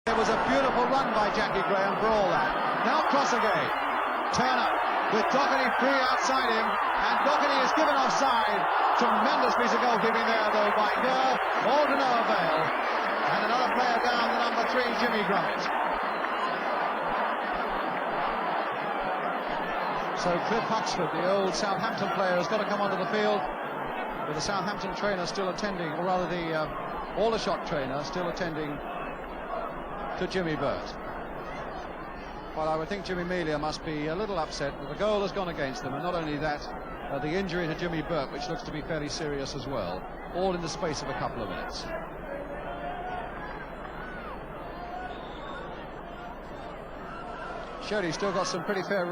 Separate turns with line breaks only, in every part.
It was a beautiful run by Jackie Graham for all that. Now cross again. Turner with Doherty free outside him, and Doherty is given offside. Tremendous piece of goalkeeping there, though, by Gurr. All to no avail. And another player down, the number 3, Jimmy Grummett. So Cliff Huxford, the old Southampton player, has got to come onto the field, with the Southampton trainer still attending, or rather the Aldershot trainer still attending to Jimmy Burt. Well, I would think Jimmy Melia must be a little upset that the goal has gone against them, and not only that, the injury to Jimmy Burt, which looks to be fairly serious as well, all in the space of a couple of minutes. Showed he's still got some pretty fair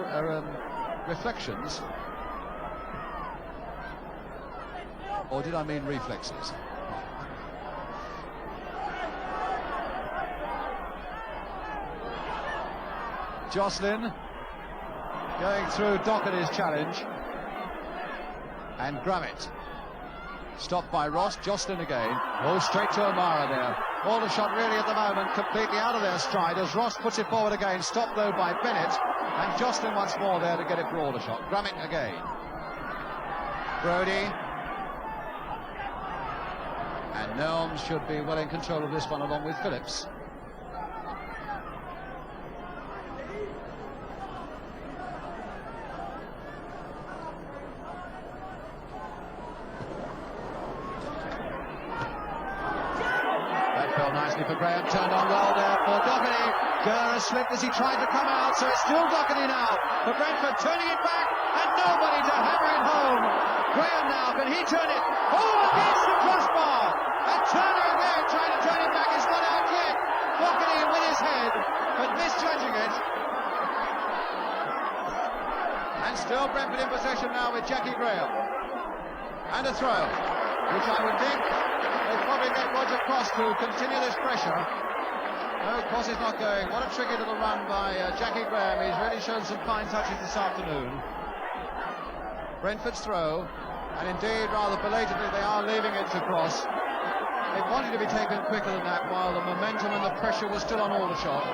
reflections. Or did I mean reflexes? Jocelyn going through Doherty's challenge, and Grummett stopped by Ross. Jocelyn again. Oh, straight to O'Mara there. Aldershot really at the moment completely out of their stride as Ross puts it forward again, stopped though by Bennett, and Jocelyn once more there to get it for Aldershot. Grummett again. Brodie. And Nelms should be well in control of this one along with Phillips. Nicely for Graham, turned on well there for Doherty. Gurr slipped as he tried to come out, so it's still Doherty now for Brentford, turning it back, and nobody to hammer it home. Graham now, can he turn it? Oh, against the crossbar! And Turner again trying to turn it back, it's not out yet. Doherty with his head, but misjudging it. And still Brentford in possession now with Jackie Graham. And a throw, which I would think will probably get Roger Cross to continue this pressure. No, Cross is not going. What a tricky little run by Jackie Graham. He's really shown some fine touches this afternoon. Brentford's throw, and indeed rather belatedly they are leaving it to Cross. They wanted to be taken quicker than that while the momentum and the pressure was still on Aldershot.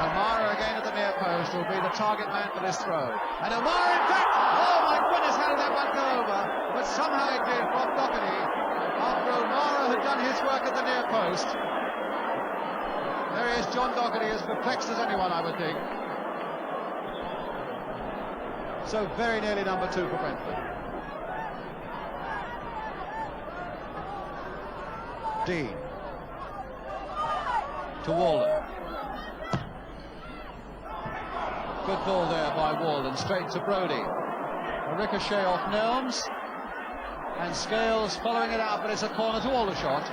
O'Mara again at the near post will be the target man for this throw. And O'Mara, in fact, oh my goodness, how did that one go over? But somehow it did from Doherty after O'Mara had done his work at the near post. There he is, John Doherty, as perplexed as anyone, I would think. So very nearly number 2 for Brentford. Dean to Walden. Good ball there by Walden, straight to Brodie. A ricochet off Nelms, and Scales following it out, but it's a corner to Aldershot.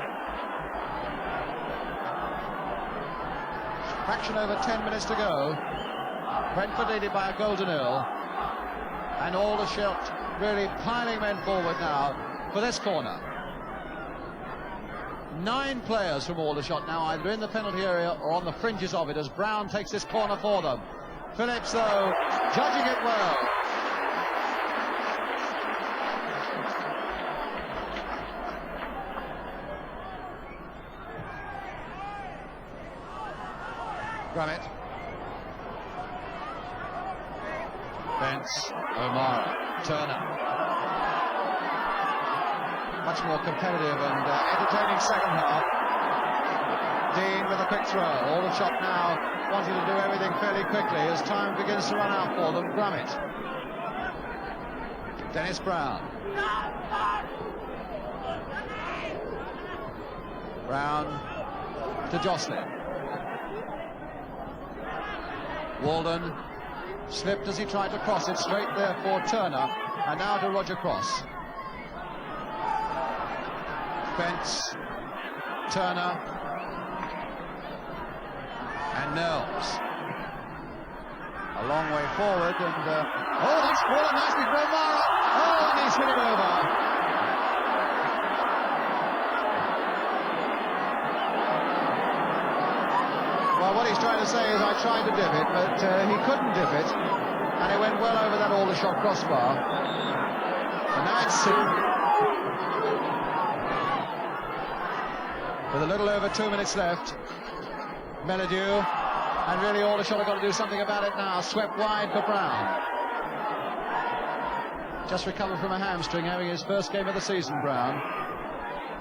Fraction over 10 minutes to go. Brentford leading by a goal to 0, and Aldershot really piling men forward now for this corner. 9 players from Aldershot now either in the penalty area or on the fringes of it as Brown takes this corner for them. Phillips, though, judging it well. Grummett. Bence, O'Mara, Turner. Much more competitive and entertaining second half. Dean with a quick throw. Aldershot now wanting to do everything fairly quickly as time begins to run out for them. Grummett. Dennis Brown. Brown to Jocelyn. Walden slipped as he tried to cross it, straight there for Turner, and now to Roger Cross. Bence, Turner, and Nelms. A long way forward, and oh, that's fallen nicely for O'Mara. Oh, and he's hit it over. Well, what he's trying to say is I tried to dip it, but he couldn't dip it, and it went well over that Aldershot crossbar. And now it's for with a little over 2 minutes left. Melledew, and really Aldershot have got to do something about it now. Swept wide for Brown. Just recovered from a hamstring, having his first game of the season, Brown.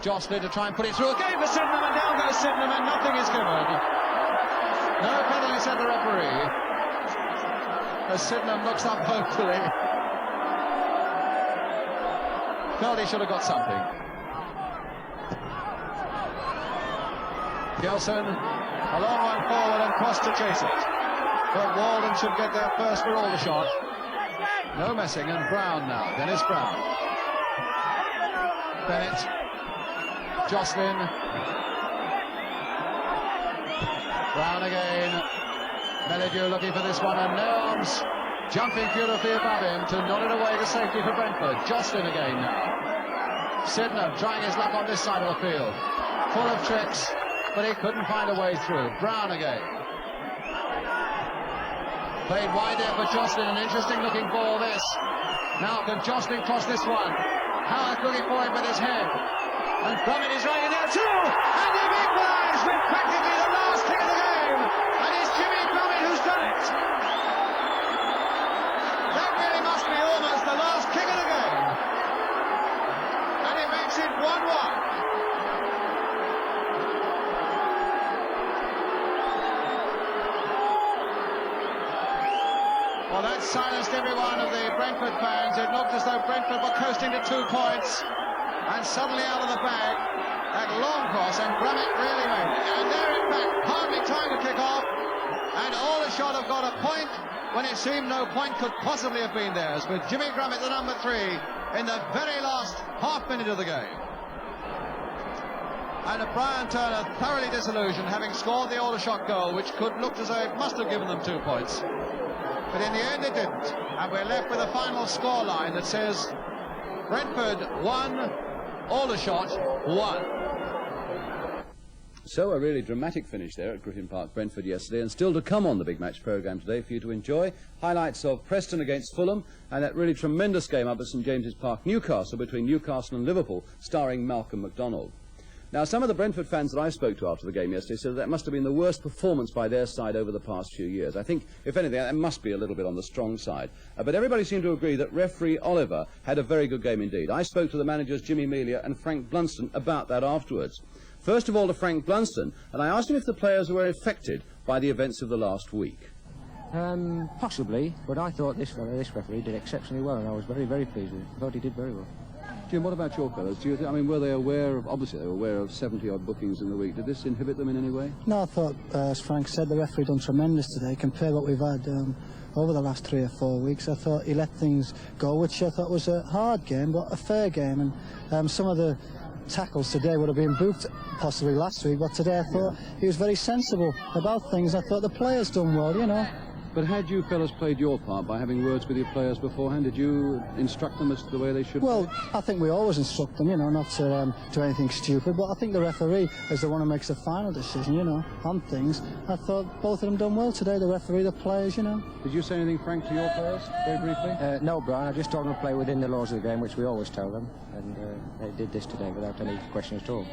Jocelyn to try and put it through again for Sydenham, and down goes Sydenham, and nothing is given. No penalty, said the referee. As Sydenham looks up hopefully. Felt he should have got something. Gilson, a long one forward and cross to chase it. But Walden should get there first for Aldershot. No messing, and Brown now. Dennis Brown. Bennett. Jocelyn. Brown again. Melledew looking for this one, and Nelms jumping beautifully above him to nod it away to safety for Brentford. Jocelyn again now. Sydenham trying his luck on this side of the field. Full of tricks, but he couldn't find a way through. Brown again. Played wide there for Jocelyn, an interesting looking ball this. Now can Jocelyn cross this one? Howard looking for him with his head. And Drummond is right in there too! And he equalised with practically the last kick of the game! And it's Jimmy Drummond who's done it! That really must be almost the last kick of the game. And it makes it 1-1. Well, that silenced every one of the Brentford fans. It looked as though Brentford were coasting to 2 points. And suddenly out of the bag, that long cross, and Grummett really made it. And there in fact, hardly time to kick off. And Aldershot have got a point when it seemed no point could possibly have been theirs, with Jimmy Grummett, the number 3, in the very last half minute of the game. And Brian Turner thoroughly disillusioned, having scored the Aldershot goal, which could look as though it must have given them 2 points. But in the end it didn't, and we're left with a final scoreline that says Brentford 1, Aldershot 1.
So a really dramatic finish there at Griffin Park, Brentford yesterday, and still to come on the Big Match programme today for you to enjoy. Highlights of Preston against Fulham, and that really tremendous game up at St James's Park, Newcastle, between Newcastle and Liverpool, starring Malcolm MacDonald. Now, some of the Brentford fans that I spoke to after the game yesterday said that must have been the worst performance by their side over the past few years. I think, if anything, that must be a little bit on the strong side. But everybody seemed to agree that referee Oliver had a very good game indeed. I spoke to the managers Jimmy Melia and Frank Blunston about that afterwards. First of all to Frank Blunston, and I asked him if the players were affected by the events of the last week.
Possibly, but I thought this referee did exceptionally well, and I was very, very pleased with him. I thought he did very well.
Jim, what about your fellows? Do you I mean, were they aware of, obviously they were aware of 70-odd bookings in the week. Did this inhibit them in any way?
No, I thought, as Frank said, the referee done tremendous today compared to what we've had over the last 3 or 4 weeks. I thought he let things go, which I thought was a hard game, but a fair game. And some of the tackles today would have been booked possibly last week, but today I thought he was very sensible about things. I thought the players done well, you know.
But had you fellas played your part by having words with your players beforehand? Did you instruct them as to the way they should
Well,
play?
I think we always instruct them, you know, not to do anything stupid, but I think the referee is the one who makes the final decision, you know, on things. I thought both of them done well today, the referee, the players, you know.
Did you say anything, Frank, to your players, very briefly?
No, Brian, I just told them to play within the laws of the game, which we always tell them, and they did this today without any question at all.